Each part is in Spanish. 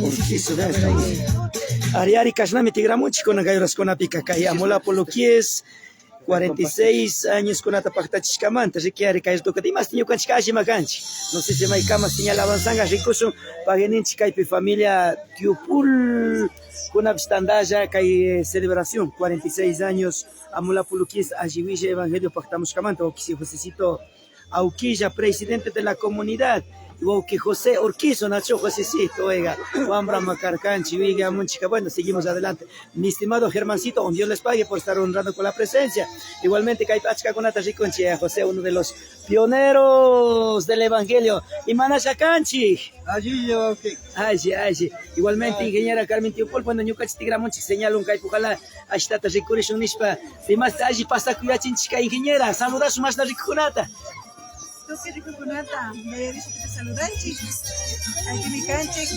Urquizo de esta. Ariari Kashnami Tigramuchi con Agayras con Apica Kaya Mola Poloquies. 46 años con ata pactachicamanta, requiere que es lo que dimas tiño canchicaji maganchi. No sé si mai camas tiña la avanzanga ricoso pageninchi caipi familia Tiupul con abstandaja kai celebración 46 años amula puluquis ajiville evangelio pactamos camanta o que si Josecito Auquilla presidente de la comunidad. Igual que José Urquizo, Nacho Josecito, oiga, Juan Brahma Carcanchi, Viga Munchica. Bueno, seguimos adelante. Mi estimado Germancito, Dios les pague por estar honrando con la presencia. Igualmente, Caipachca con Atachiconchi, José, uno de los pioneros del Evangelio. Y Manachacanchi. Allí yo, ¿qué? Ay. Igualmente, ingeniera Carmen Tiopol, cuando Ñucachi Tigramonchi señala un Caipujala, Ashtata Ricurish Unishpa, si más allí pasa Cuyachinchica, ingeniera, saludas más la Ricunata. Qué rico con nata, me dice que te saludan, chicos. Aquí mi canche,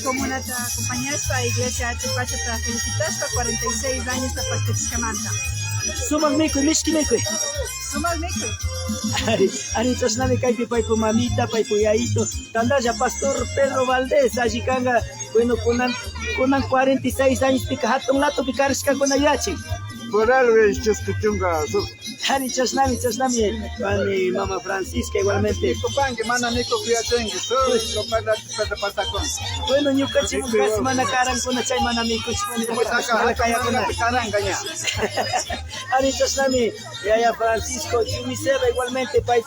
como nata, acompañaste a Iglesia Chipacha para felicitar 46 años de Pactachicamanta. Sumas Mico y Mishki Mico. Sumas Mico. Ari Tosnami Caipi Paipu Mamita, Paipu Yaito, Tandaya Pastor Pedro Valdés, allí canga, bueno, con 46 años, pica hatón lato, picarisca con Ayachi. Por algo es chunga. Ari Chasnami, mi mamá Francisca igualmente. Copan que mana Nico Piachengue, lo para patacón. Bueno, yo caché un caso manacaran con la chay manamico, Ari Chasnami, Yaya Francisco, Chumiseba igualmente, país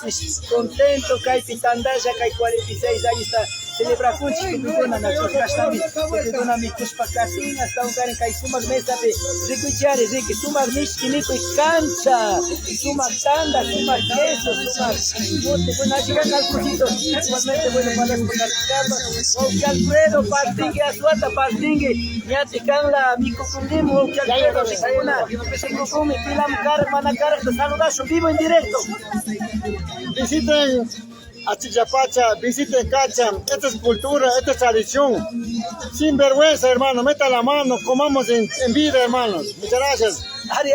contento, Caipi Tandaya, Cai 46 años está. Celebra Kunchi, Kukuna, Nacho Kastami, Kukuna, Mikuspa Casina, hasta un cara en Kaisumas Mesa de Ricuchare, Ricky, Sumas Mishki, Nico y Cancha, Sumas Tanda, Sumas Queso, Sumas Monte, bueno, allí van calcositos, igualmente, bueno, para explicarlo, Oki Alfredo, Partingue, Azuata, Partingue, Yati Canla, Mico Kundimo, Oki Alfredo, Ricuna, Kukumi, Pilam Car, Manacar, te saludas vivo en directo. Visiten a Chichapacha, visiten Cacha, esta es cultura, esta es tradición. Sin vergüenza, hermano, meta la mano, comamos en vida, hermanos. Muchas gracias.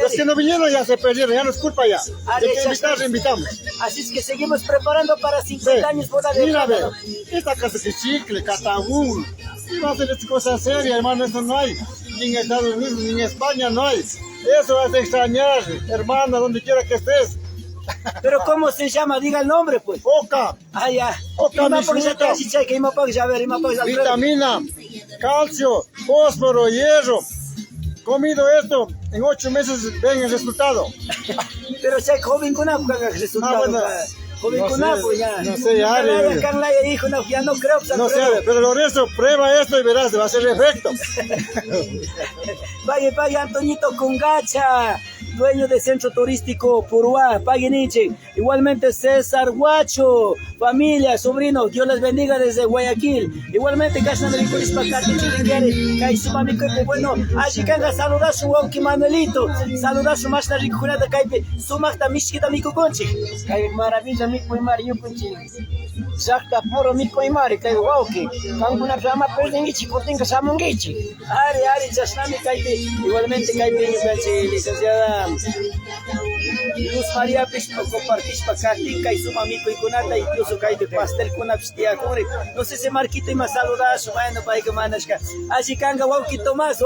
Los que no vinieron ya se perdieron, ya no es culpa ya. De que invitar, invitamos. Así es que seguimos preparando para 50 años por la mira, ve, esta casa de chicle, catabú, y va a hacer estas cosas serias, hermano, eso no hay. Ni en Estados Unidos, ni en España no hay. Eso vas a extrañar, hermano, donde quiera que estés. Pero ¿cómo se llama? Diga el nombre, pues. Oca. Ah, ya. Oca, vitamina, calcio, fósforo, hierro. Comido esto, en 8 meses ven el resultado. Pero si hay joven con agua, el resultado. Bueno, joven con agua, ya. No sé, ya. No creo. No sé, pero lo resto, prueba esto y verás, va a ser efecto. Pague, Antoñito Congacha, dueño del centro turístico Puruá, pague Nietzsche. Igualmente César Guacho, familia, sobrino, Dios les bendiga desde Guayaquil. Igualmente Casa de Ricolis Pacati, Chiringuere, Caizumamico, bueno, allí canga saludar su Wauki Manuelito, saludar su más rico Junata Caipe, su Magda Mishkita Mico Conchi. Caipe maravilla, Mico y Mario Conchi. Sakta puro Mico y Mario, Caipe Wauki. Canguna Flama Perdengichi, Cortinca Samongichi. Ari, Chasnami Caipe, igualmente Caipe, licenciada Luz María Pisco, compartís Pacatica y su mamico y Kunata, incluso Caipe pastel con abstia, no sé si Marquito y más saludas, bueno, para que manashka. Así canga, Wauquito más,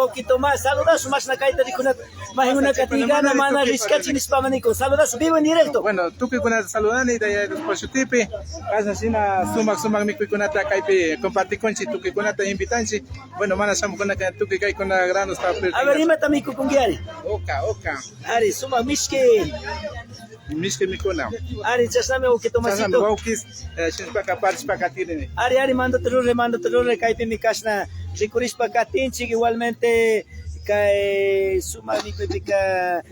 saludas, más la Caita de Kunata, más en una catigana, mana, riscachi, spamanico, saludas, vivo en directo. Bueno, tú que Kunata saludan y de los Tipi, Casasina, Suma, Mico y Kunata, Caipe, compartí con tú que Kunata invitanchi, bueno, mana, Samu con la tú que cae con la gran está. A ver, dime también con Giari. Oca. Ari, suma, Mishke Mikona. Ari, chasname o que tomasito. Chasname Waukis, Shinspaka participa Tirene. Ari, mando terror, Caipe mi casna, Ricurispa Catinchi, igualmente, suma, mi pica,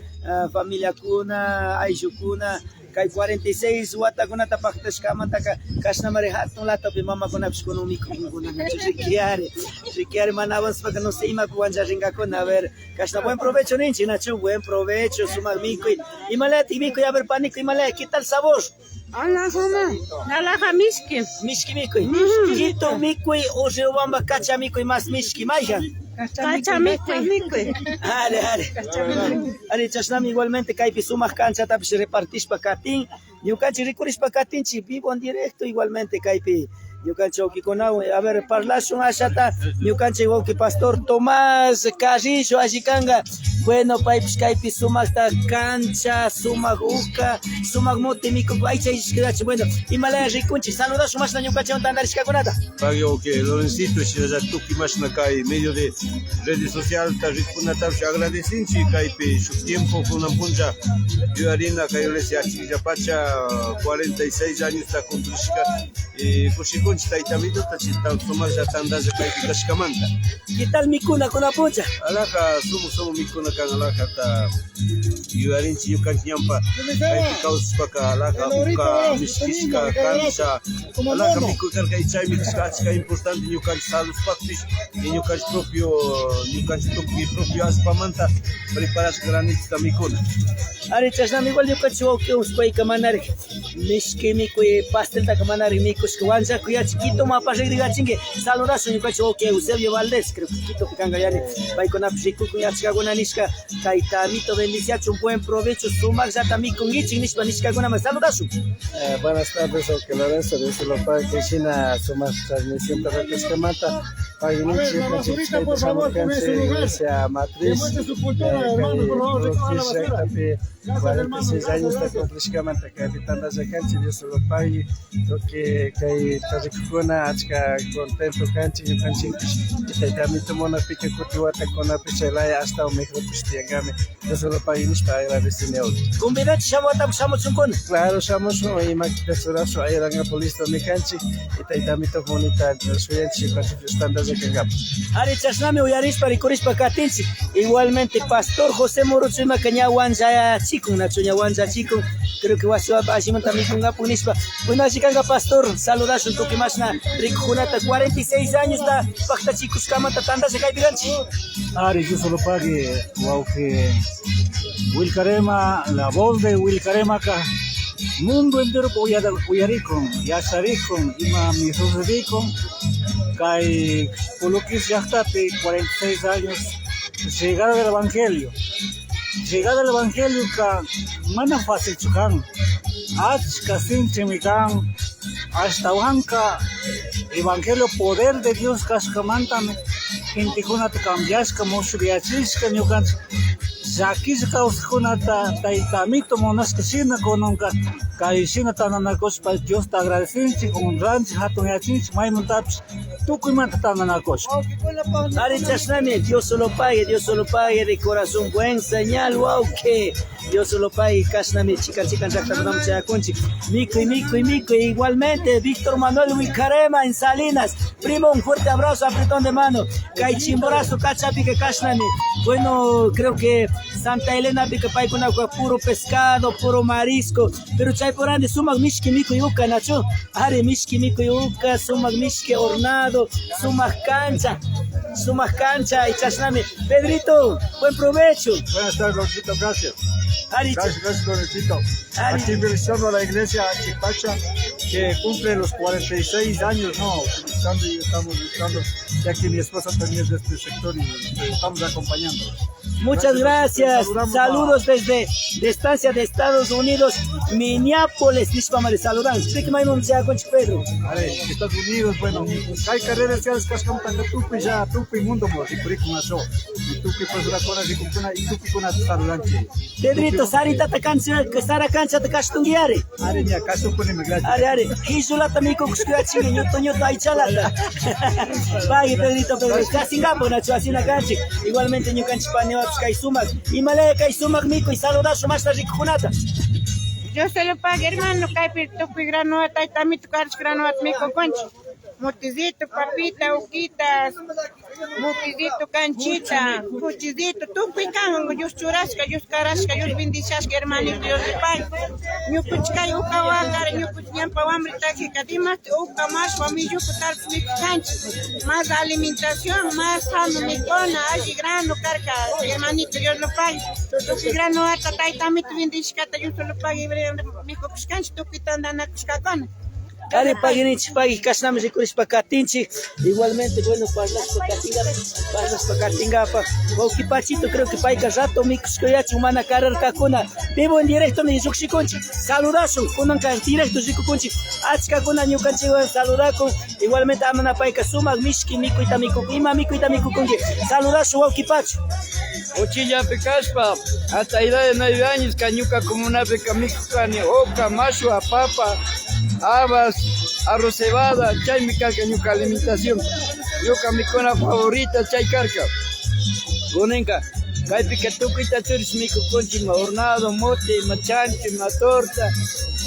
familia Cuna, Aishukuna. Kay 46 wata kuna tapaktas kama taka kasna marehat nung lata mama kuna psikonomiko kuna na chiquiare manavans para no se ima kuanja ringa kuna a ver kasna buen provecho ninchi nacho buen provecho suma mico y malati mico y a ver pánico y malati ¿qué tal sabor? Nalaja Mishki mico quito mico y o Riobamba cacha mico y más Mishki maya Ari chasnami igualmente Caipi sumas cancha tapis repartís pacatín. Yo canchi ricuris pacatín vivo en directo igualmente Caipi. ñukanchik wawkikunawan, a ver, parlashun ashata, ñukanchik wawki Pastor Tomás Carrillo allikanga, bueno, paypish kaypi sumakta cancha, sumak uka, sumak mote mikuq aycha ishkirachi, bueno, imalaya rikunchik, saludashun mashna ñukanchik tandarishkakunata. Pagyo que Lorencito ya tuki mashna kay medio de redes sociales tarrikunata agradecinchi kaypi su tiempo con una punja yo harina que yo les ya pacha 46 años está cumplishka y kushikunchi taitamito tachita tomar ya tanda ya kaypi kashkamanta. ¿Qué tal mikuna con la puncha? Alaka sumo mikuna kan alaka ta yo harinchi yo kan nyampa kaypi kauspaka alaka uka miskishka kancha alaka miku karka ichay miskachka importante yo kan salus paktis y yo kan propio aspamanta preparas granita mikuna. Ari chasnami igual ñukanchik wawki uspayka manari mishki mikuy pastelta manari mikushka wancha kuya chiquito mapas rigachingue saludashun ñukanchik wawki Eusebio Valdés creo que Quito pikanga yani paykunapish rikukun yachkakuna nishka taytamito bendicionachu un buen provecho sumak llata mikunguichik nishpa nishkakunaman saludashun. Buenas tardes, Oque Lorenzo, de Silopay, Kishina, Sumas Transmisión Terraquiscamata, Paginichi, Conchita, Samucanse, Iglesia Matriz, 46 años está con Triscamanta, Capitana Zacanchi, de Silopay, lo que Taricuna, Achka, contento Canchi, y Canchinkis, y también tomó una pica cultivata con la pichelaya hasta un micro Pistiagame, de Silopay, para agradecer. Convidate chamota chamochunkuna. Claro, somos y Maquitazorazo, ahí eran apolistas mecanchi, y Taitamito bonita, el suyenchi, con sus estándares de Kagap. Ari chasnami uyarispa rikurispa katinchi. Igualmente Pastor José Moruchima Caña Wanza Chikun, Nachuña Wanza Chikun, creo que Wasua Ashiman también con Gapunispa. Una chicanga Pastor, saludas un toque más na Ricunata, 46 años da Pacta Chicus Kamata Tanda se cae bilanchi. Ari, yo solo pague, wow, que Wilcarema, la voz de Wilcarema acá. Mundo entero uyarikon, yasarikon, ima mi sucedikon, kai pulukis yachtapi 46 años, llegada del Evangelio. Llegada del Evangelio ka mana fácil chukan, achka sinchimikan, hasta uhanka Evangelio poder de Dios kaskamantame, intikuna te cambiaska moshriachishka nyukan. Zakizka uskunata taitamito monaskishina kononka kaishina tananakos pa Dios te agradecinchi con ranch hatun yachinchi maimuntaps tukuimanta tananakos. Ari chasnami, Dios solo pague de corazón, buen señal, wow que Dios solo pague, kasnami chican chactakunam chakunchi, mico, igualmente Víctor Manuel Wilcarema en Salinas, primo un fuerte abrazo, apretón de mano, kai chimborazo cachapi que kasnami, bueno creo que Santa Elena pica pay con agua puro pescado, puro marisco, pero chay por ande sumak mishki mico yuca nacho, are mishki mico yuca, sumak mishki hornado, sumak cancha y chasnami. Pedrito, buen provecho. Buenas tardes, Loncito, gracias. Ari, Gracias, Loncito. Aquí felicitando a la iglesia Chipacha que cumple los 46 años, ¿no? Felicitando y estamos buscando, ya que mi esposa también es de este sector y estamos acompañando. muchas gracias. Saludos desde estancia de Estados Unidos, Minneapolis. Nishpama le saludan. ¿Usted qué más me con Pedro? Estados Unidos, bueno, hay carreras que es cascam tanto tupi ya tupi mundo mo y currículum eso y tupi pues la cona de cultura y tupi con saludanche. Pedrito, sarita ta cancha, que sara cancha te castungiare. Are ya caso con inmigración. Are, hizula también con kuskuachi, ñoto ay chalata. Vaya Pedrito, casi gapo na así la cancha. Igualmente ñu cancha paneo kai sumak. Y malaya kai sumak mico y saludazo más la ricunata. Yo se lo pague, hermano, caipir, tupi granota, y también tu caras granota, mico concho. Mutizito, papita, uquitas, mutizito, canchita, fuchizito, tupi cango, yus churasca, yus carasca, yus bendiciasca, hermanito, yus de pay. Ñu puchkay uka wakar, ñu puchñampa wamrita que kadimas, uka más familia, tal mi cancha. Más alimentación, más sano, mi cona, allí grano, carca, hermanito, Dios lo pague. Tupi grano, hasta también tu bendiciasca, yo se lo pague, mi copuscanch, tupi tandana, cuscacona. Ari paginich pagi kasnami rikuris pakatinchi. Igualmente, bueno, para las pakatingapa. Wauki Pachito, creo que paika rato mikuscoyachi humana carrer kakuna. Vivo en directo ni suxiconchi. Saludazo, kunanka directo rikuconchi. Achka kuna ñukanchi saludako. Igualmente amana paika sumak mishki mikuita miku ima mikuita mikuconchi. Saludazo Wauki Pacho. Ochilla pecaspa, hasta edad de 9 años, cañuca como una pecamico, cani, oca, mashua, papa, habas, arroz cebada, chay mi cañuca alimentación. Yo mi cona favorita, chay carca. Gonenka, cay picatuquita churis mico conchi, ma hornado, mote, ma chancho, ma torta,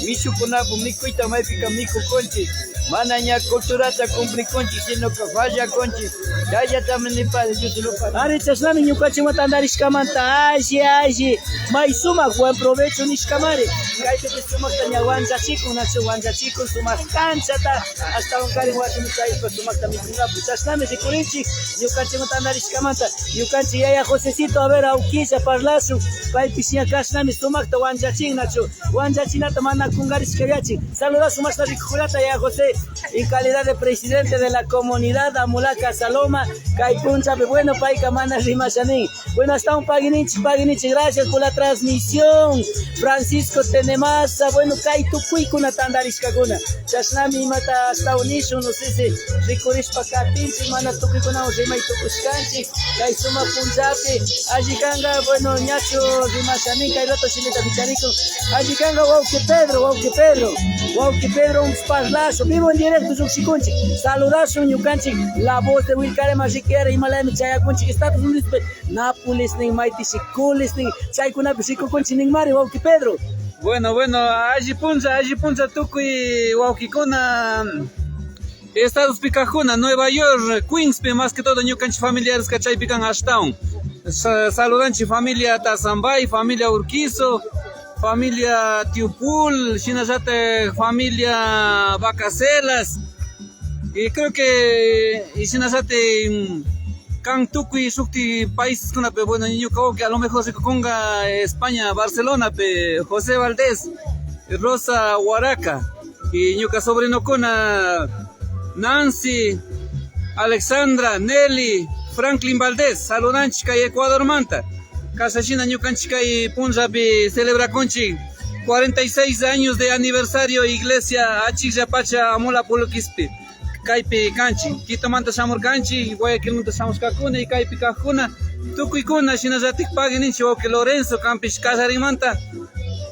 michu conapo, micuita, ma pica mico conchi. Manaña culturata cumpli conchi, sino que falla conchi. Ya también ni padre, yo te lo pago. Ari chasnami ñukachi matandar ishkamanta, aji. May sumak, buen provecho nishkamari. Kayte que sumak taña wanza chico, nacho wanza chico, sumak canchata, hasta un cari guati mutai, pues sumak también kungapu. Chasnami rikurinchi, ñukachi matandar ishkamanta. Ñukachi yaya Josecito, a ver, auquilla, parlazo. Kay piscina kasnami sumak ta wanza ching, nacho. Wanza chinata mana kungaris kayachi. Saluda sumak ta rikurata ya José. En calidad de presidente de la comunidad Amulaca Saloma, Caipuncha, bueno, Paika Mana Rimachaní. Bueno, hasta un paginich, gracias por la transmisión. Francisco Tenemasa, bueno, Kaitu Kuikuna Tandariscaguna. Chasnami Mata hasta Unisho, no sé si Ricurish Pacatinchi, Mana Tukikuna, Rima y Tukuscanchi, Kaisuma Punjapi, Ajikanga, bueno, Ñacho Rimachaní, Kairoto Chileta Picharico, Ajikanga, Wauke Pedro, un parlazo. Vivo en directo, Zuxiconchi. Saludazo, Ñucanchi. La voz de Wilcarema, Riquera, Himalaya, Chayaconchi, Estados Unidos, Nápoles, Ning Maiti, Sicules, Ning Chaykuna, Sicuconchi, Ning Mari, Wauki Pedro. Bueno, allí punza tukuy Wauquicuna, Estados Picajuna, Nueva York, Queens, más que todo ñucanchi familiares cachay pican Ashtown. Saludanchi familia Tazambay, familia Urquizo, familia Tiupul, Shinazate, familia Vacacelas, y creo que Shinazate Cantuqui, Sukti, países con pero bueno, niño que a lo mejor se conga España, Barcelona, pe José Valdés, Rosa Huaraca, y ñuca sobrino con Nancy, Alexandra, Nelly, Franklin Valdés, Saludanchica y Ecuador Manta. Casachina Ñucanchica y Punjabi celebra conchi 46 años de aniversario Iglesia Achilla Pacha Amula Puluquispi Caipi Canchi Quito Manta Samur Canchi Guayaquil Manta Samus Cacuna y Caipi Cajuna Tucuicuna Shinazatic Pagininchi o que Lorenzo Campis Casarimanta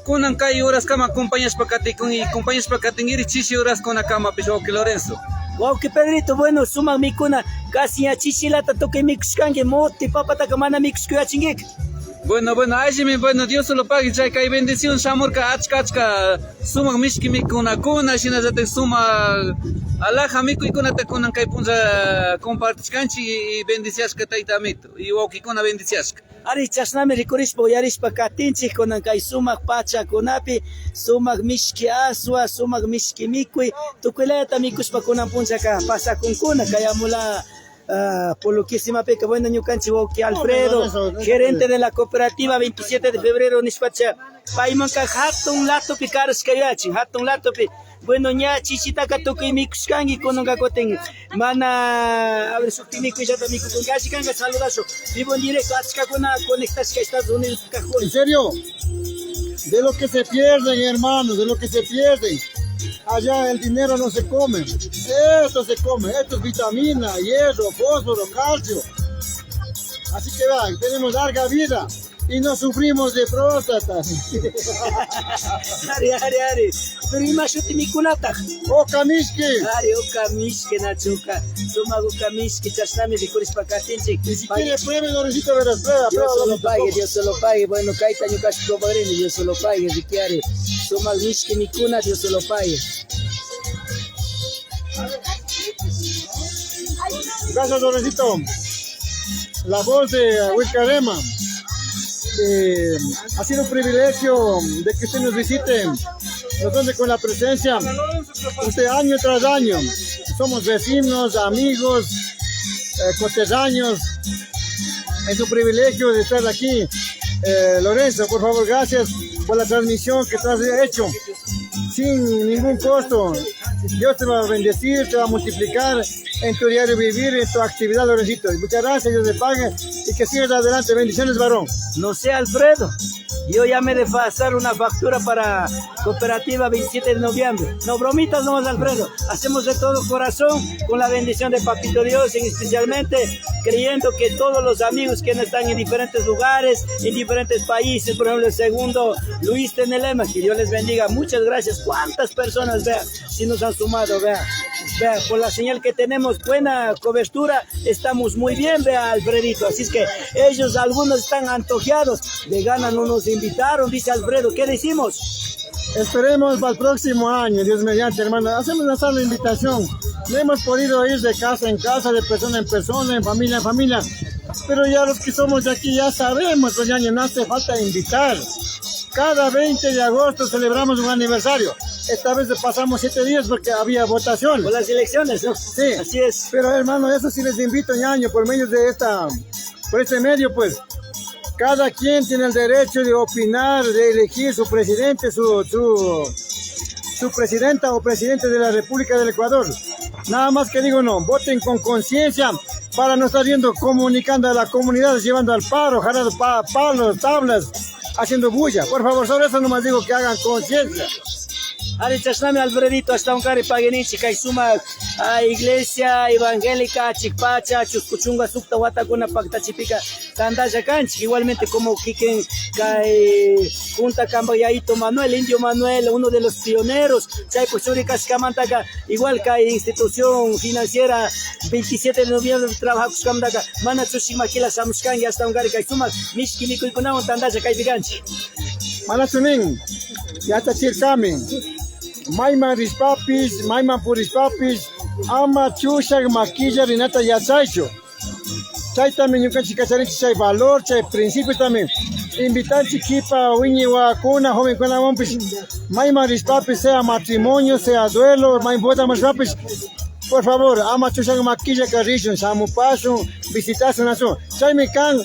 Kunan Kai horas cama compañías pacaticun y compañías pacatingiri chichi horas con la cama piso que Lorenzo. Wow, que Pedrito, bueno, suma mikuna casi a chichilata toque mixkange moti papata kamana mixkuya chingik. Bueno, ayime, bueno, Dios se lo pague, chay kay bendición, shamurka, achka, suma mishki mikuna kuna, shinazate suma, alaja miku y kuna te kunan kay punza compartiskanchi y bendiciasca taitamito, y woki kuna bendiciasca. Ari chasnami rikurishpo yarishpa katinchik kunan kay sumak pacha kunapi, sumak mishki aswa, sumak mishki mikui, tukuileta mikushpa kunan punza ka pasa kunkuna, kaya mula Poluquísima Peca, bueno, Ñucanchi Woki Alfredo, gerente de la cooperativa 27 de febrero, Nispacha, Paimanca, Hatun Lato Picaras Kayachi, Hatun Lato Pi, bueno, ña Chichitaka Toki Mixkangi, Konongakoten, Mana, a ver, Sutimico y Yatamico, con Gashikanga, saludazo, vivo en directo, Achkakuna, conectas que Estados Unidos, Cajón. En serio, de lo que se pierden, hermanos, de lo que se pierden. Allá el dinero no se come, esto se come, esto es vitamina, hierro, fósforo, calcio. Así que va, tenemos larga vida y no sufrimos de próstata. Ari, pero imashuti mikunata. Okamishki. Ari, okamishki, nachuka. Toma okamishki, chasnami, ricuris pacatinchi. Y si quiere pruebe, Lorencito, verás, prueba. Dios se lo pague, bueno, kaita ñukashi probarene, Dios se lo pague, riquiare. Toma mishki mikuna, Dios se lo pague. Gracias, Lorencito. La voz de Wilcarema. Ha sido un privilegio de que usted nos visite, nos donde con la presencia, usted año tras año. Somos vecinos, amigos, coterráneos. Es un privilegio de estar aquí. Lorenzo, por favor, gracias por la transmisión que tú has hecho sin ningún costo. Dios te va a bendecir, te va a multiplicar en tu diario vivir, en tu actividad, Lorencito. Muchas gracias, Dios te pague y que sigas adelante. Bendiciones, varón. No sé, Alfredo. Yo ya me he de pasar una factura para cooperativa 27 de noviembre. No, bromitas nomás, Alfredo. Hacemos de todo corazón con la bendición de Papito Dios, y especialmente creyendo que todos los amigos que están en diferentes lugares, en diferentes países, por ejemplo, el segundo Luis Tenelema, que Dios les bendiga. Muchas gracias. ¿Cuántas personas, vea, si nos han sumado, vea? Vea, por la señal que tenemos, buena cobertura, estamos muy bien, vea, Alfredito. Así es que ellos, algunos están antojados, de gana no nos invitaron, dice Alfredo. ¿Qué decimos? Esperemos para el próximo año, Dios mediante, hermano. Hacemos una sola invitación. No hemos podido ir de casa en casa, de persona en persona, en familia, pero ya los que somos de aquí ya sabemos, pues ya no hace falta invitar. Cada 20 de agosto celebramos un aniversario. Esta vez pasamos 7 días porque había votación. Por las elecciones, ¿no? Sí. Así es. Pero hermano, eso sí les invito, ñaño, por medio de por este medio, pues. Cada quien tiene el derecho de opinar, de elegir su presidente, su presidenta o presidente de la República del Ecuador. Nada más que digo, no, voten con conciencia para no estar yendo comunicando a la comunidad, llevando al paro, jalando palos, tablas, haciendo bulla. Por favor, sobre eso nomás digo que hagan conciencia. Ari chasname Alfredito hasta un cari pagenichi kai suma a iglesia evangélica Chikpacha Chuscuchunga Sukta Watakuna Pactachipika Tandaya Canchi, igualmente como Kiken kai Junta Cambayaito Manuel, Indio Manuel, uno de los pioneros, Chay Puchuri Cascamantaka, igual kai institución financiera 27 de noviembre trabaja Kuskamdaka, Mana Chushimakila Samuskan y hasta un cari kai suma Mishki Miko Ikunao Tandaya Kai Piganchi. Mana Chunin, Yata Chirkamin. Mayman rispapis, mayman purispapis, ama chushak maquilla rinata yatsaicho. Chay también yo canchi cacharinchi chay valor, chay principio también. Invitanchi kipa wiñi wakuna, joven kuna wampis. Mayman rispapis sea matrimonio, sea duelo, mayman bota rispapis. Por favor, ama chushak maquilla carrishon, samu paso, visitación nación. Chay mi can,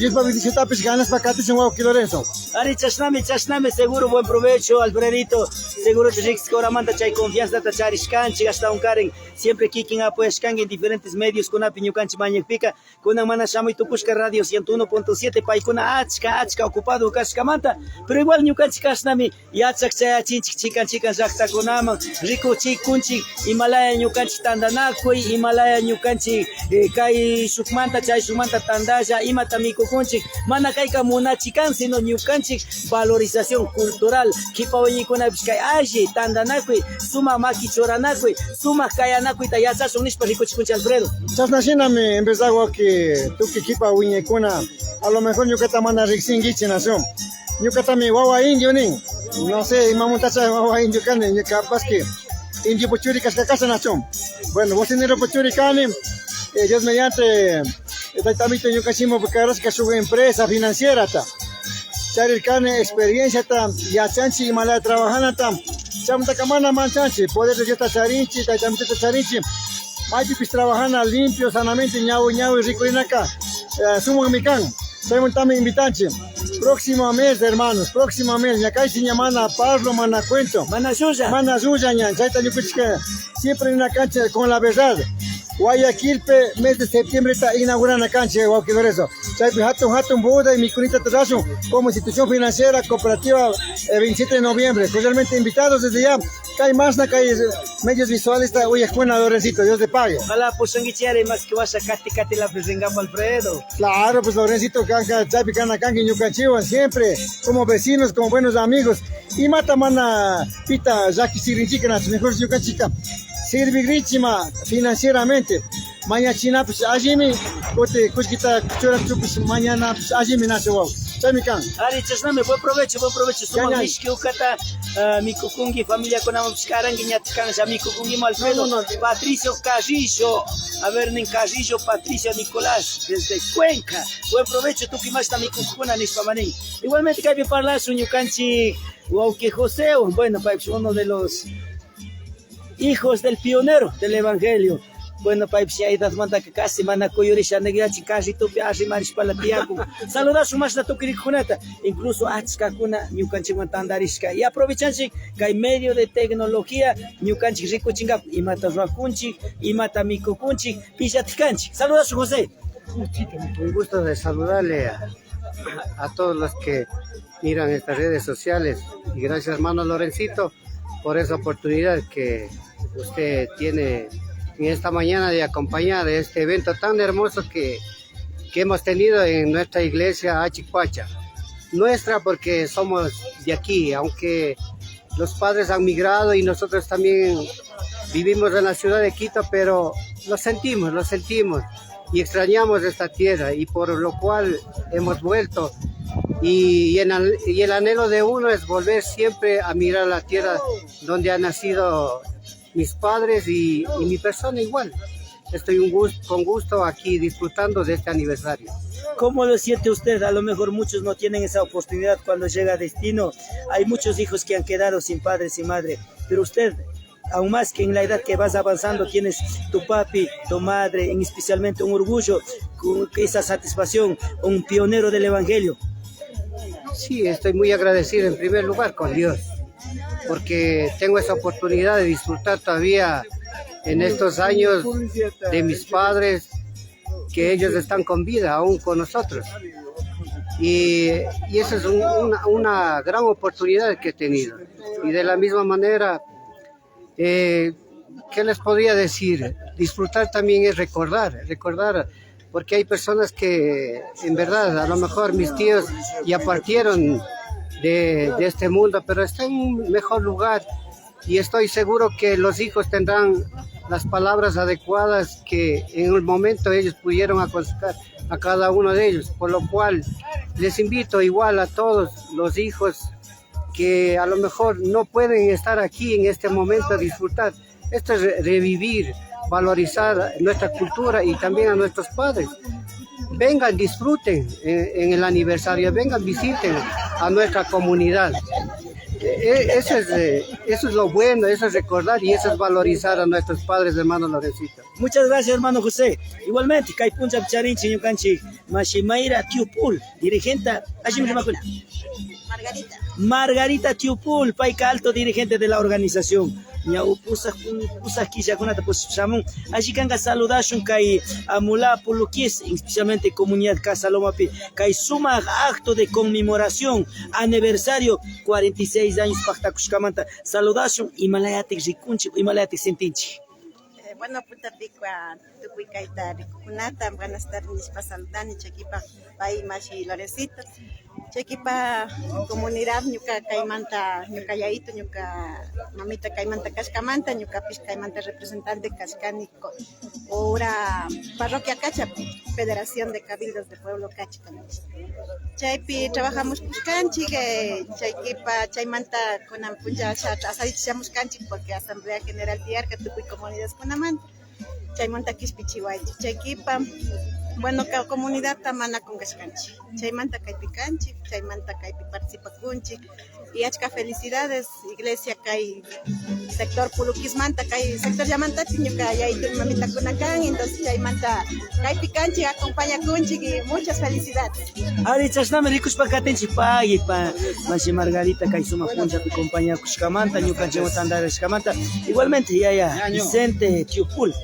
yo para visitar pues ganas para acá, te Lorenzo. Ari chasname, seguro buen provecho, Alfredito. Seguro que Rix Coramanta chay confianza tacharishkanchi hasta un Karen. Siempre kikin apoyashkan en diferentes medios con apiñukanchi mañekpika. Con una mana shamo y tukushka radio 101.7 paikuna achka ocupado kashkamanta. Pero igual ñukanchi kashnami yachak chay chikan rakta konaman. Rico chikunchi Himalaya ñukanchi tandanakuy, Himalaya ñukanchi kay shukmanta chay shukmanta tandaya imata mikukunchi. Mana kayka munachikan sino ñukanchi valorización cultural kipa wañikuna kay alli tandanakuy suma maki choranakuy suma kayanakuy ta yachasun nishpa rikuchikunchi Alfredo. Chasnashinami empezaba que tú que kipa wañikuna a lo mejor ñukata mana riksingichi nación. Ñukata mi wawa indio nin. No sé, mamuntacha wawa indio kane, capaz que indio puchuri cascacasa nación. Bueno, vos tenés puchuri kane, Dios mediante tamito ñukashimo porque ahora es su empresa financiera ta. Charir Kane, experiencia tam, ya chanchi y mala trabajana tam, chamta kamana manchanchi, poder de esta charinchi, tamita charinchi, maipipis trabajana limpio, sanamente, ñau y rico inaka, sumo mi can, soy también invitante. Próximo mes, hermanos, próximo mes, ya casi mana parlo, mana cuento, mana suya, ñan, chaita yukuchka, siempre en la cancha con la verdad. Guayaquil, mes de septiembre está inaugurando la cancha de Guayaquil, eso. Hatun Buda y mi cunita Terrazo como institución financiera cooperativa 27 de noviembre. Cordialmente invitados desde ya. Hay más, hay medios visuales, hoy es buena, Lorencito, Dios te pague. Ojalá, pues son guichare más que vas a cati la presengamos Alfredo. Claro, pues Lorencito, canca, chapi, cana, canca, ñucanchiva, siempre, como vecinos, como buenos amigos. Y mata, mana, pita, Jackie Sirinchica, mejor ñucanchica. Servirísima financieramente. Mañana China, pues allí me, porque cuchita, chura, pues mañana, pues allí me nace, wow. Chamican. Ari, chasname, buen provecho, suma mishki ukata, mi kukungi, familia con amampiscaran, guiñatcan, mi kukungi Alfredo, Patricio Carrillo, a ver, en Carrillo, Patricio Nicolás, desde Cuenca. Buen provecho, tú que más está mi kukuna, Nishpamanín. Igualmente, que hay que hablar, Suñucanchi, wow, que José, bueno, uno de los hijos del pionero del Evangelio. Bueno, paipsi ahí das manda que casi mana coyorisha negachi casi tupi ashi marish palatiaku. Saludasu más la tukirikunata. Incluso achkakuna ñukanchik mantandarishka. Y aprovechanchik que hay medio de tecnología ñukanchik rikuchinga imata ruakunchik, imata mikukunchik, pillatikanchik. Saludasu José. Un gusto de saludarle a todos los que miran estas redes sociales y gracias hermano Lorencito por esa oportunidad que usted tiene en esta mañana de acompañar este evento tan hermoso que hemos tenido en nuestra iglesia Achipacha. Nuestra porque somos de aquí, aunque los padres han migrado y nosotros también vivimos en la ciudad de Quito, pero lo sentimos y extrañamos esta tierra y por lo cual hemos vuelto y el anhelo de uno es volver siempre a mirar la tierra donde han nacido mis padres y mi persona igual. Estoy con gusto aquí disfrutando de este aniversario. ¿Cómo lo siente usted? A lo mejor muchos no tienen esa oportunidad cuando llega a destino. Hay muchos hijos que han quedado sin padre, sin madre, pero usted, aún más que en la edad que vas avanzando, tienes tu papi, tu madre, en especialmente un orgullo, con esa satisfacción, un pionero del Evangelio. Sí, estoy muy agradecido en primer lugar con Dios, porque tengo esa oportunidad de disfrutar todavía en estos años de mis padres, que ellos están con vida aún con nosotros. Y esa es una gran oportunidad que he tenido. Y de la misma manera, ¿qué les podría decir? Disfrutar también es recordar, porque hay personas que en verdad, a lo mejor mis tíos ya partieron de este mundo, pero están en un mejor lugar y estoy seguro que los hijos tendrán las palabras adecuadas que en el momento ellos pudieron aconsejar a cada uno de ellos, por lo cual les invito igual a todos los hijos que a lo mejor no pueden estar aquí en este momento a disfrutar. Esto es revivir, valorizar nuestra cultura y también a nuestros padres. Vengan, disfruten en el aniversario, vengan, visiten a nuestra comunidad. Eso es lo bueno, eso es recordar y eso es valorizar a nuestros padres, hermano Lorencito. Muchas gracias, hermano José. Igualmente, Kaipuncha Charinchi, Yukanchi, Mashimaira Tiupul, dirigente, Margarita Tiupul, Paica Alto, dirigente de la organización. Allí canga saludashun kai amula puluquis, especialmente comunidad Casa Lomapi, kai suma acto de conmemoración, aniversario 46 años Pactacushkamanta. Saludashun Himalayatic Rikunchi, Himalayatic Sentinchi. Bueno, puta pica, tu pica y kunata, buenas tardes, para saludar, y chequipa, país más y Lorencito. Chequipa comunidad ñuka caimanta ñuka yaito ñuka mamita caimanta cascamanta ñuka pis caimanta representante cascánico ora parroquia Cacha, Federación de Cabildos de Pueblo Cacha. Chaypi trabajamos canchi que chayquipa chaymanta con ampuya asadichamos canchi porque Asamblea General Diarca tupi comunidades con amante chaymanta kispichiway chayquipa. Bueno, cada comunidad tamana con gascanchi. Chaymanta kaipi canchi, chaymanta kaipi participa kunchi. Y achka felicidades, iglesia kai sector puluquismanta, kai sector yamanta tiñuka yaitu mamita kunakan, entonces chaymanta kaipi canchi acompaña kunchi y muchas felicidades. Ari chasname ricos pa katenchi pagi pa Mashi Margarita kai suma puncha tu compañía kushkamanta, ñuka chemotanda kushkamanta. Igualmente ya Vicente Tiupul.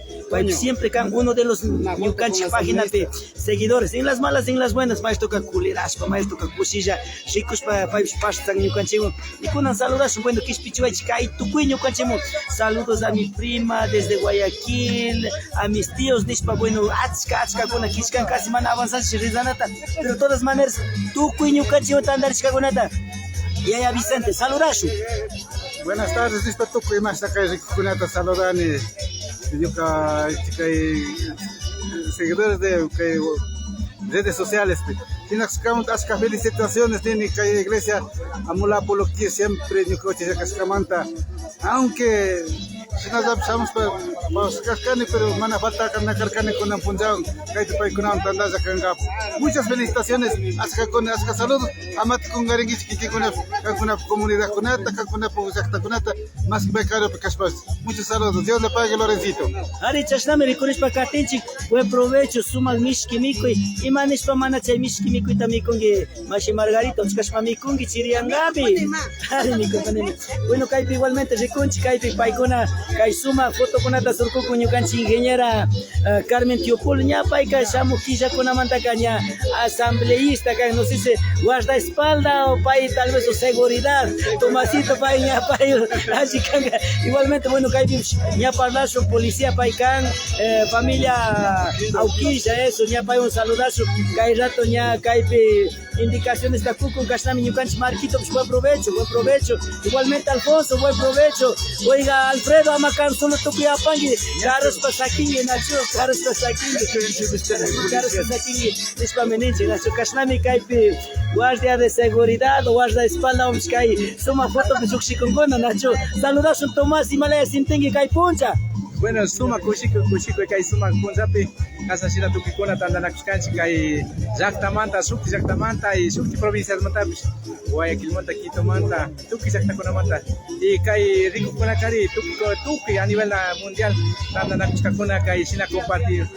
Siempre can uno de los ñucanchi páginas de seguidores, en las malas, en las buenas, maestro caculiraspa, maestro cacusilla, chicos para pastan ñucanchimo, y con saludos, bueno, kispichuay chicay, tucuy ñucanchimo, saludos a mi prima desde Guayaquil, a mis tíos, nispa, bueno, achka, con aquí, casi man avanzar, chirizanata, pero de todas maneras, tucuy ñucanchimo, tandar chicagonata, y allá Vicente, saludos. Buenas tardes, nispa tucuy más acá, chicagonata, saludani. Yuka seguidores de redes sociales. Tiene que felicitaciones, tiene que la iglesia Amula Poloquí siempre Ñucoche Cascamanta, aunque si nos adaptamos para cascani, pero mana falta carcani con un punjao, caite para con un tandaza cangap. Muchas felicitaciones, hasta saludos, amat con garingis que con una comunidad conata, con una población conata, más becaro para caspas. Muchos saludos, Dios le pague Lorencito. Ari chashname rikuris pa katinchik, buen provecho, sumal mishki mikui, y manis pa mana chay mishki mikui tamikungi, mashi Margarito, chkashma mikungi chiriangabi. Ari mikupanemi. Bueno, kaipi igualmente rikunchi, kaipi paikuna, kai suma foto kunata surkuku ñukanchi ingeniera Carmen Tiopul, ña paika shamu kisha kuna mantacaña asambleísta, que no sé si guarda espalda o pai tal vez o seguridad, Tomasito pai ña pai, así que igualmente bueno, kaipi ña parlacho policía paikan, familia Auquilla, eso, ña pai un saludazo, kai rato ña kaipi indicaciones de Cucu, Casnami, Ñucanchi, Marquito, pues buen provecho, igualmente Alfonso, buen provecho, oiga, Alfredo, Amacan, solo toque a Pangui, Carlos Pasaquini, Nacho, Carlos Pasaquini, Nispameninchi, Nacho, Casnami, Caipi, guardia de seguridad, guardia de espalda, Omskai, suma foto de Suxicongona, Nacho, saludos a Tomás y Malaya, Sintingui, Caipuncha. Bueno, suma kushiko kai suma punjapi asa sila tukikona tanda nakuskanchi kai Llaqtamanta, Sukti Llaqtamanta y Sukti provincias mantapis Guayaquil manta, Quito manta, Tuki Llaqtakuna manta y kai rikukuna kari tuki a nivel mundial tanda nakuskakuna kai sina compartir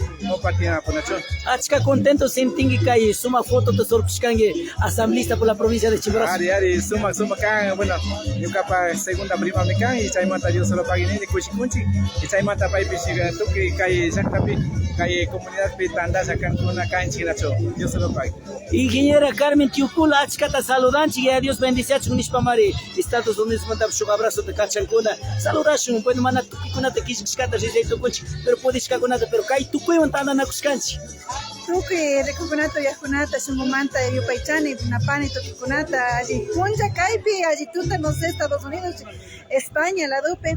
apunachon. Achka contento sintingi kai suma foto de sorkushkangi asambleísta por la provincia de Chimborazo. Ari suma kan, bueno, yo capa segunda prima me kan y chaimanta yo solo pagini de kushikunchi y chaimanta pai pisiga tuki kai Llaqtapi kai comunidad pitanda sacan una cancha yo solo pago. Ingeniera Carmen Tiopul, achkata saludanchi, y Dios bendice a Chunishpamari, Estados Unidos manda un abrazo de Cachancuna, saludashun, bueno, mana tukikuna te kishkata jizaitu pero puedes kakunata, pero kai tukui tanda nakuskanchi. Tuki rekukunata yakunata sumumanta yupaichani napani tukikunata allí punja kaipi allí tuta no sé Estados Unidos España la dupe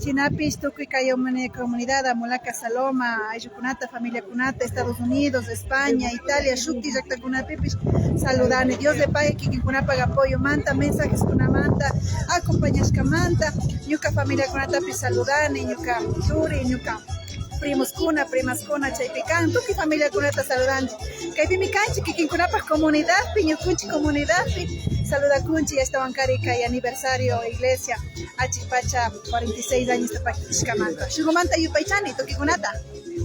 Chinapis tuki kayomane comunidad Amolaca Saloma ayukunata familia kunata Estados Unidos España Italia shukti yaktakunapipis saludane Dios le pague que kunapa apoyo manta mensajes kunamanta acompañas kamanta ñuka familia kunata pis saludane ñuka turi ñuka primos kuna, primas kuna, chaypican, tuki familia kunata saludando. Kaypi mi canchi, que quien kunapa comunidad, piñukunchi comunidad, saluda kunchi, ya estaban carica y aniversario, iglesia, achipacha, 46 años de Pachkamanta. Shugumanta yupaichani, tuki kunata.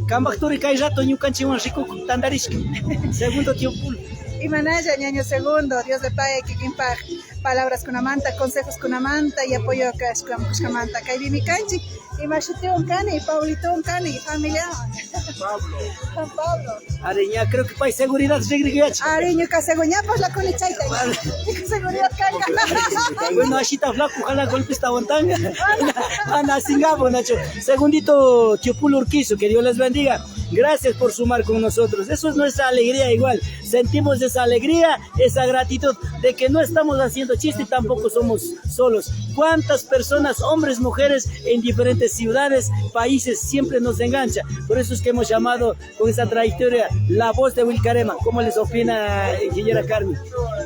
Kambacturi kai rato ñukanchi wan rikuku tandarishki. Segundo Tiopul. Y manaya, ñaño segundo, Dios le pague, que quien pague. Palabras kunamanta, consejos kunamanta y apoyo Kashkamanta. Kaypi mi canchi. Y Machuteo Cani, Paulito Cani, familia. Juan Pablo. Areña, creo que para seguridad se Areño, que seguridad, pues la conichaita. Seguridad carga. Bueno, así está flaco, ojalá golpe esta bontanga. Ana Singabo, Nacho. Segundito, Tiopul Urquizo, que Dios les bendiga. Gracias por sumar con nosotros. Eso es nuestra alegría igual. Sentimos esa alegría, esa gratitud de que no estamos haciendo chiste y tampoco somos solos. ¿Cuántas personas, hombres, mujeres, en diferentes ciudades, países, siempre nos engancha? Por eso es que hemos llamado con esa trayectoria La Voz de Wilcarema. ¿Cómo les opina, ingeniera Carmen?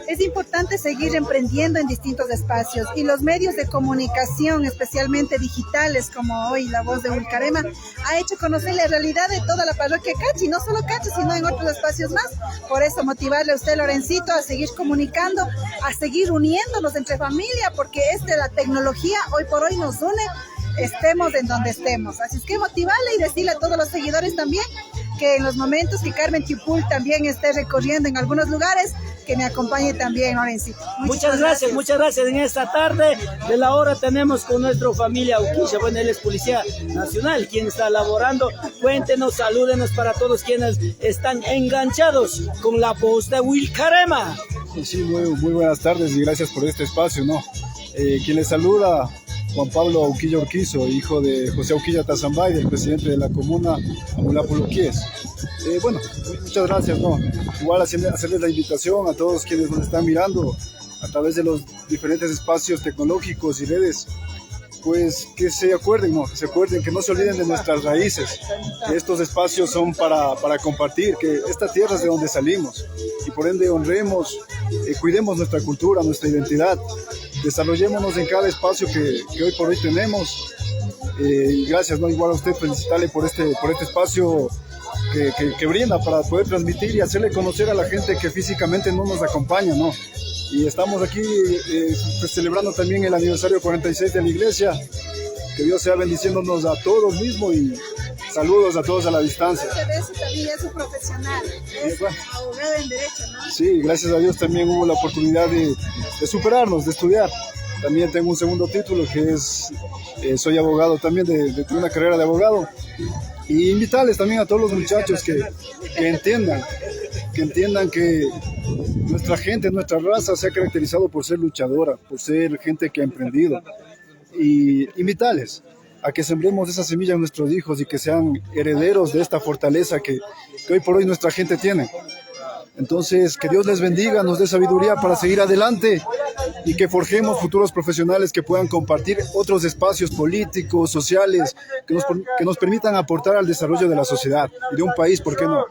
Es importante seguir emprendiendo en distintos espacios y los medios de comunicación, especialmente digitales como hoy La Voz de Wilcarema, ha hecho conocer la realidad de toda la parroquia Cachi, no solo Cachi, sino en otros espacios más. Por eso motivarle a usted, Lorencito, a seguir comunicando, a seguir uniéndonos entre familia, porque la tecnología hoy por hoy nos une, estemos en donde estemos. Así es que motivarle y decirle a todos los seguidores también que en los momentos que Carmen Tiopul también esté recorriendo en algunos lugares, que me acompañe también, Lorencito. Muchas gracias. En esta tarde de la hora tenemos con nuestra familia Auquilla. Bueno, él es Policía Nacional, quien está laborando. Cuéntenos, salúdenos para todos quienes están enganchados con La Voz de Wilcarema. Sí, muy buenas tardes y gracias por este espacio, ¿no? Quien les saluda, Juan Pablo Auquilla Urquizo, hijo de José Auquilla Tazambay, del presidente de la comuna Amulapuloquies. Bueno, muchas gracias, ¿no? Igual hacerles la invitación a todos quienes nos están mirando a través de los diferentes espacios tecnológicos y redes, pues que se acuerden, ¿no? Que se acuerden, que no se olviden de nuestras raíces, que estos espacios son para compartir, que esta tierra es de donde salimos y por ende honremos, cuidemos nuestra cultura, nuestra identidad, desarrollémonos en cada espacio que hoy por hoy tenemos, Y gracias, ¿no? Igual a usted, felicitarle por este espacio que brinda para poder transmitir y hacerle conocer a la gente que físicamente no nos acompaña, ¿no? Y estamos aquí pues, celebrando también el aniversario 46 de la iglesia. Que Dios sea bendiciéndonos a todos mismos y saludos a todos a la distancia. Muchas veces también es un profesional, es abogado en Derecho, ¿no? Sí, gracias a Dios también hubo la oportunidad de superarnos, de estudiar. También tengo un segundo título que es, soy abogado también de una carrera de abogado. Y invitarles también a todos los muchachos que entiendan que nuestra gente, nuestra raza se ha caracterizado por ser luchadora, por ser gente que ha emprendido. Y invitarles a que sembremos esa semilla en nuestros hijos y que sean herederos de esta fortaleza que hoy por hoy nuestra gente tiene. Entonces, que Dios les bendiga, nos dé sabiduría para seguir adelante y que forjemos futuros profesionales que puedan compartir otros espacios políticos, sociales, que nos permitan aportar al desarrollo de la sociedad y de un país, ¿por qué no?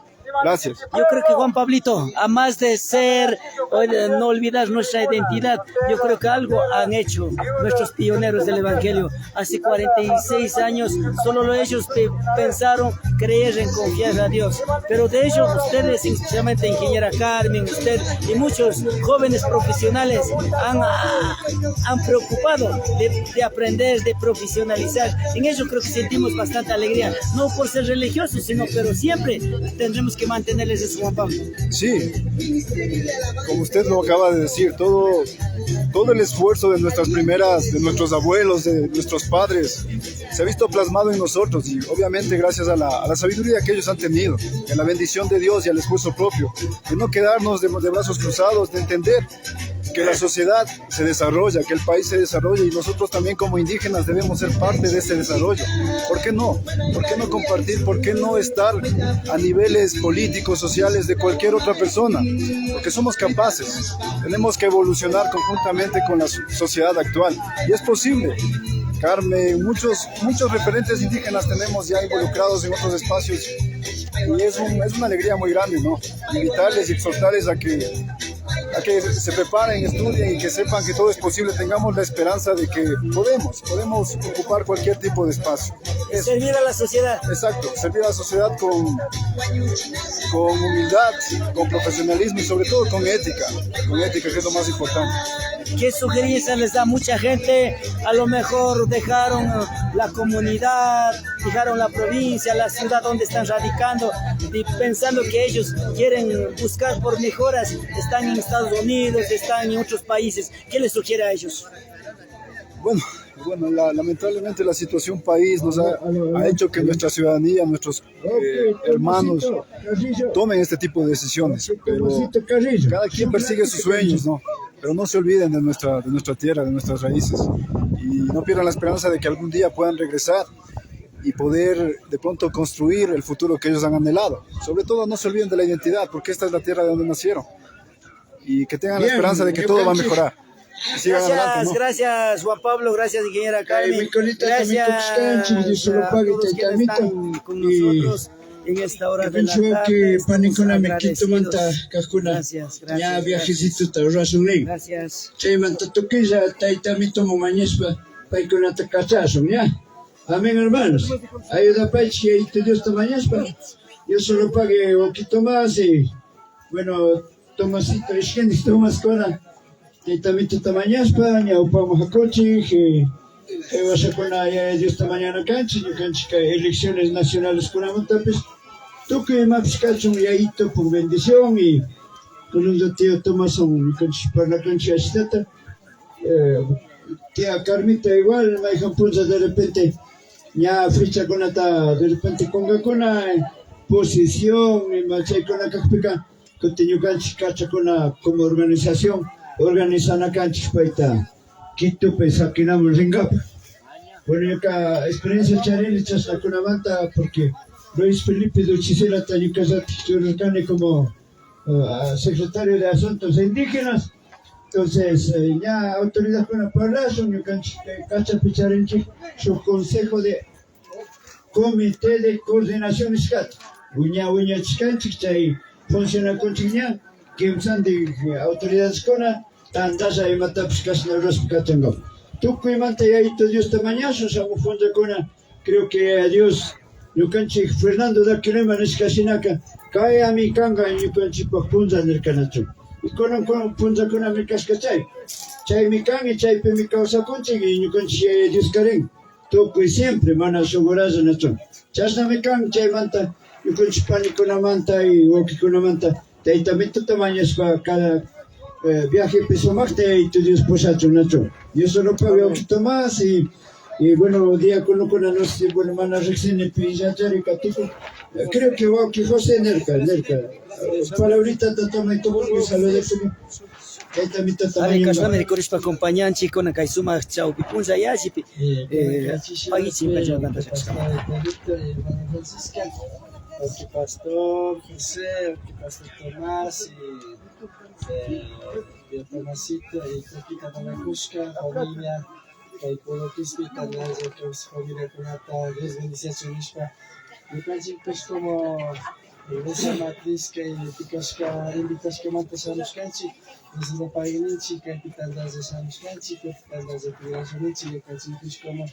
Gracias. Yo creo que Juan Pablito, a más de ser, no olvidar nuestra identidad, yo creo que algo han hecho nuestros pioneros del Evangelio. Hace 46 años, solo ellos pensaron, creer en confiar a Dios. Pero de ellos, ustedes, especialmente ingeniera Carmen, usted y muchos jóvenes profesionales han preocupado de aprender, de profesionalizar. En ello creo que sentimos bastante alegría, no por ser religiosos, sino pero siempre tendremos que mantenerles eso, Juan Pablo. Sí, como usted lo acaba de decir, todo el esfuerzo de nuestros abuelos, de nuestros padres, se ha visto plasmado en nosotros y obviamente gracias a la sabiduría que ellos han tenido, a la bendición de Dios y al esfuerzo propio, de no quedarnos de brazos cruzados, de entender que la sociedad se desarrolla, que el país se desarrolla y nosotros también como indígenas debemos ser parte de ese desarrollo. ¿Por qué no? ¿Por qué no compartir? ¿Por qué no estar a niveles políticos, sociales de cualquier otra persona? Porque somos capaces. Tenemos que evolucionar conjuntamente con la sociedad actual y es posible. Carmen, muchos referentes indígenas tenemos ya involucrados en otros espacios y es una alegría muy grande, ¿no? Invitarles y exhortarles a que se preparen, estudien y que sepan que todo es posible, tengamos la esperanza de que podemos ocupar cualquier tipo de espacio. Servir a la sociedad. Exacto, servir a la sociedad con humildad, con profesionalismo y sobre todo con ética, que es lo más importante. ¿Qué sugerencias les da mucha gente? A lo mejor dejaron la comunidad, dejaron la provincia, la ciudad donde están radicando y pensando que ellos quieren buscar por mejoras, están en Estados Unidos, están en otros países. ¿Qué les sugiere a ellos? Bueno, lamentablemente la situación país nos ha hecho que nuestra ciudadanía, nuestros hermanos tomen este tipo de decisiones, pero cada quien persigue sus sueños, ¿no? Pero no se olviden de nuestra tierra, de nuestras raíces y no pierdan la esperanza de que algún día puedan regresar y poder de pronto construir el futuro que ellos han anhelado. Sobre todo no se olviden de la identidad, porque esta es la tierra de donde nacieron y que tengan la esperanza de que todo va a mejorar. Gracias Juan Pablo, gracias ingeniera Carmen, gracias a todos quienes están con nosotros en esta hora de la tarde. Estamos agradecidos. Gracias. Ya viajecito te ahorras un ley. Gracias. Che, manta toquilla, taitami tomo mañespa, paiconata cachazo, ¿ya? Amén, hermanos. Ayuda Pachi, ahí te dio esta mañespa. Yo solo pagué un poquito más y, bueno, Tomasito, Ishkenis, Tomas Cona. También esta mañana, ya upamos a coche, que vas a poner ya esta mañana cancha, yo cancha elecciones nacionales con Amontapes. Tú que más cacho un yaito por bendición y con un tío Tomás para la cancha de tía Carmita igual, me dijo pulsa de repente, ya ficha con esta, de repente con posición, y más con la capica, que tengo cancha como organización. Organizan a canchas para Quito, pesa que no me ringap. Bueno, acá experiencia charil hasta con la manta porque Luis Felipe de Uchicera Taño Casati, estoy como secretario de Asuntos Indígenas. Entonces, ya autoridad con la población, yo cacha picharenchi, su consejo de comité de coordinación escat. Uña chicanchik, chay funciona con chiña, que usan de autoridades con Tandasa y Matapscas en el Rospicatengo. Tú que mantén ahí todo esta mañana, somos fondos con creo que a Dios, Yukanchi Fernando da Kilema Neskashinaka, cae a mi kanga y Yukanchi Papunza en el canacho. Y con punza con Americas Cachay. Chay mi kang y chay pe mi causa conchi y Yukanchi Dios Karen. Toco y siempre, mana Sogoraza Nacho. Chasna mi kang, chay manta, Yukanchi Pani con la manta y Woki con la manta. Te también tu tamaño es para cada viaje peso más y tu Dios posacho Nacho. Yo solo pago un poquito más y bueno, día con la noche, bueno, mana Rexene Pillachari Catuco. Creo que va que José Nerca. Palabrita tatama y todo que saluda de su. Ale kashlame korishpa acompañanchi con kaisuma chao pipunza yashi pagichi pachanta Francisca, el pastor José, el pastor Tomás y el Tomasito y Topita Tanakushka, familia, que puedo que explicar que es familia con ata, Dios bendiciones para. Me parece pues como iglesia matriz que invitas que mantes a los canchi, desde la paganichi, que pitan de Samus canchi, que pitan de Piraganichi, que canchi pues como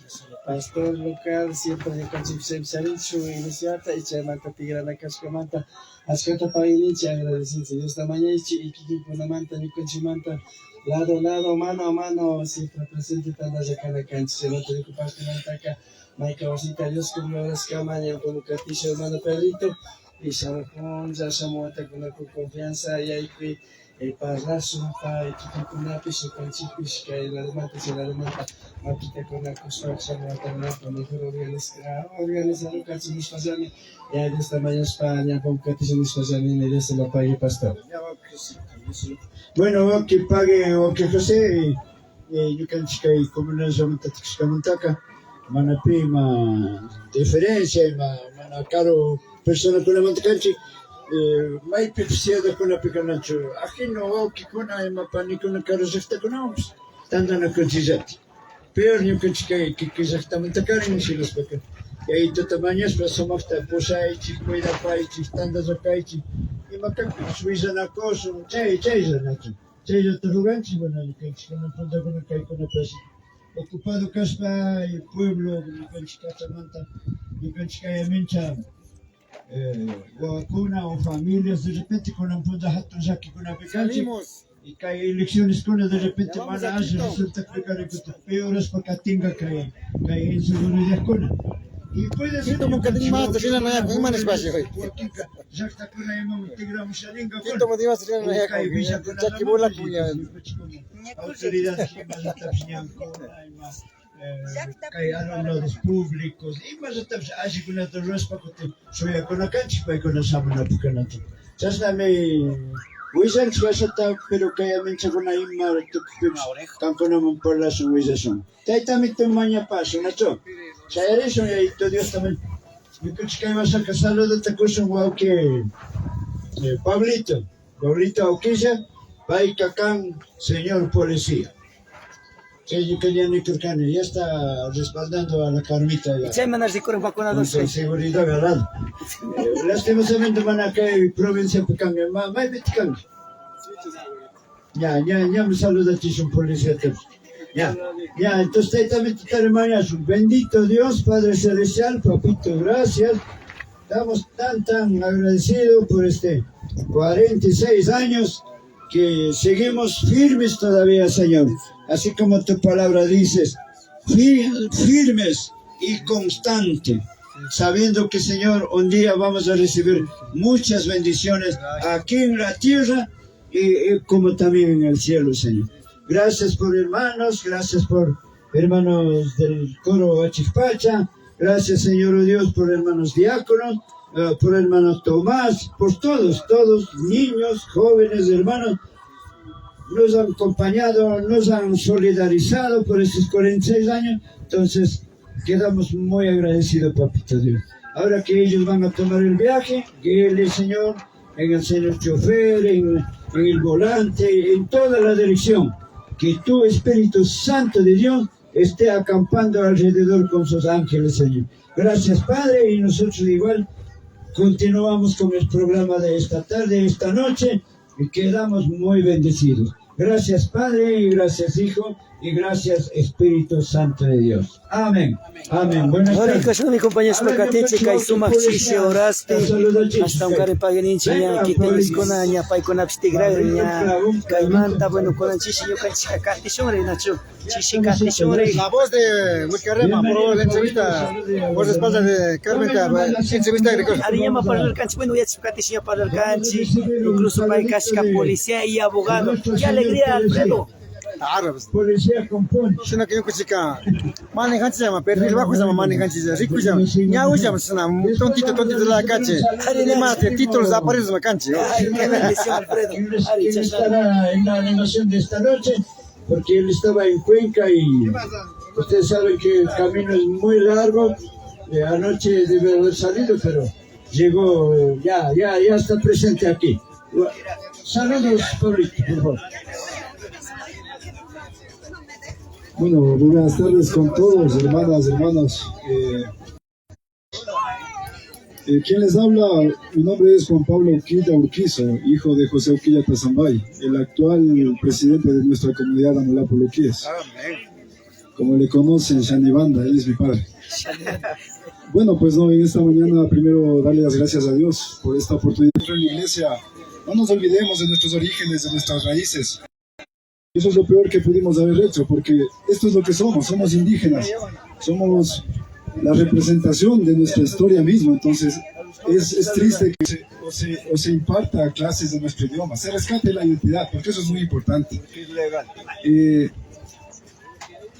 pastor local, siempre de canchi Sarinchu, iglesia y chamanta tigrana cascamanta, ascata paganichi, agradecido Dios tamañichi y kiki con la manta, mi canchi manta. Lado, mano a mano, siempre presente tandas de cada cancha, se va a tener que pasar acá. Maika Osita, Dios con las camañas, con un catillo, hermano Pedrito, y Samajón, ya Samuata con confianza, y ahí que el parrazo, para el quita con lápiz, con chipis, que la demanda se la demanda, Maquita con la construcción, con mejor organizado, casi mis pasajes, y ahí de esta mañana España, con catillo mis pasajes, y de este lo pague pastor. Bueno, que pague o que José, yo can chica y como no somos tatiscamontaca, mana prima diferencia, mana caro persona con la montacanchi, mai pipsiada con la picanacho, aquí no que con la mapani con la caro se está con nosotros, tanto no concisati. Peor yo can chica que exactamente caro si los pecan. Y ahí tu tamaño es para somos ta posaichi, cuida paichi, tandas okaichi. Y macaco, suiza na cosa, chay zanacho. Chay te ruganchi, bueno, que no puedo con el con la presa. Ocupado caspa el pueblo, Yukanchika Samanta, Yukanchika Yamincha, vacuna o familias, de repente con la puta jato aquí con la pecanchi. Y que hay elecciones con de repente mana hace, resulta que peor es para que tenga que hay inseguridad con. Y puede ser como que tengo más de una con más espacio hoy. Ya está con la misma integramos sharinga. Quinto motivo es que no hay que bola cuya. Autoridades que más están que hay alumnos públicos y más están así con la respa que soy con la cancha para con la samana pucanato. Ya está me Wisan suasata pero que hay mencha con la imma tan con por la suización. Te también te maña paso, Nacho. Ya eres un y Dios también. Yo creo que vas a casarlo de esta cosa guau que Pablito Oquilla, Paicacán, señor policía. Que yo quería ni turcane, ya está respaldando a la Carmita. Con seguridad agarrado. Lastimosamente van a caer provincia Picanga, más Beticanga. Ya me saluda a ti, son policía. Ya, entonces también te hermanas, bendito Dios, Padre Celestial, papito, gracias. Estamos tan agradecidos por 46 años que seguimos firmes todavía, Señor. Así como tu palabra dices, firmes y constantes, sabiendo que, Señor, un día vamos a recibir muchas bendiciones aquí en la tierra y como también en el cielo, Señor. Gracias por hermanos del coro Achikpacha. Gracias, Señor Dios, por hermanos diáconos, por hermanos Tomás, por todos, niños, jóvenes, hermanos, nos han acompañado, nos han solidarizado por estos 46 años. Entonces, quedamos muy agradecidos, Papito Dios. Ahora que ellos van a tomar el viaje, que Él, Señor, en el señor chofer, en el volante, en toda la dirección. Que tu Espíritu Santo de Dios esté acampando alrededor con sus ángeles, Señor. Gracias, Padre, y nosotros igual continuamos con el programa de esta tarde, esta noche, y quedamos muy bendecidos. Gracias, Padre, y gracias, Hijo, y gracias Espíritu Santo de Dios. Amén. Amén. Buenas Ahora tardes. mi compañeros Macatiche, Kaisuma Chiche, Oraste, hasta un care paganichi, ya quitenis con aña, pai con abstigraña, Caimanta, bueno, con Chiche, yo canchica catishore, Nacho, Chiche catishore. La voz de Wilcarema, por la entrevista, por la espalda de Carmen, entrevista agrícola. Ariñama para el canchi, bueno, ya Chicatisha para el canchi, incluso para casca policía y abogado. ¡Qué alegría, Alfredo! Claro, policía con punch. Sino que yo chica, manejantes llama, perfil bajo llama manejantes, rico llama, ñau llama, tontito de la calle, además de títulos aparecen en la cancha. Ay, qué bendición, Alfredo. Ari, Él estará en la animación de esta noche, porque él estaba en Cuenca y ustedes saben que el camino es muy largo. Anoche debe haber salido, pero llegó, ya está presente aquí. Saludos, Pablito, por favor. Bueno, buenas tardes con todos, hermanas, hermanos. ¿Quién les habla? Mi nombre es Juan Pablo Uquilla Urquizo, hijo de José Uquilla Tazambay, el actual presidente de nuestra comunidad Amulapu Luquíes. Como le conocen, Shanibanda, él es mi padre. Bueno, pues no, en esta mañana primero darle las gracias a Dios por esta oportunidad en la iglesia. No nos olvidemos de nuestros orígenes, de nuestras raíces. Eso es lo peor que pudimos haber hecho, porque esto es lo que somos indígenas, somos la representación de nuestra historia misma. Entonces es triste que se imparta clases de nuestro idioma, se rescate la identidad, porque eso es muy importante.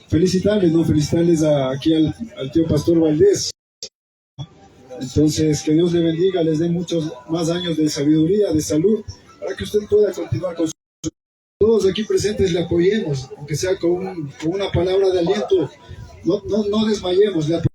Felicitarles aquí al tío Pastor Valdés. Entonces, que Dios le bendiga, les dé muchos más años de sabiduría, de salud, para que usted pueda continuar con su... Todos aquí presentes le apoyemos, aunque sea con una palabra de aliento, no desmayemos, le apoyemos.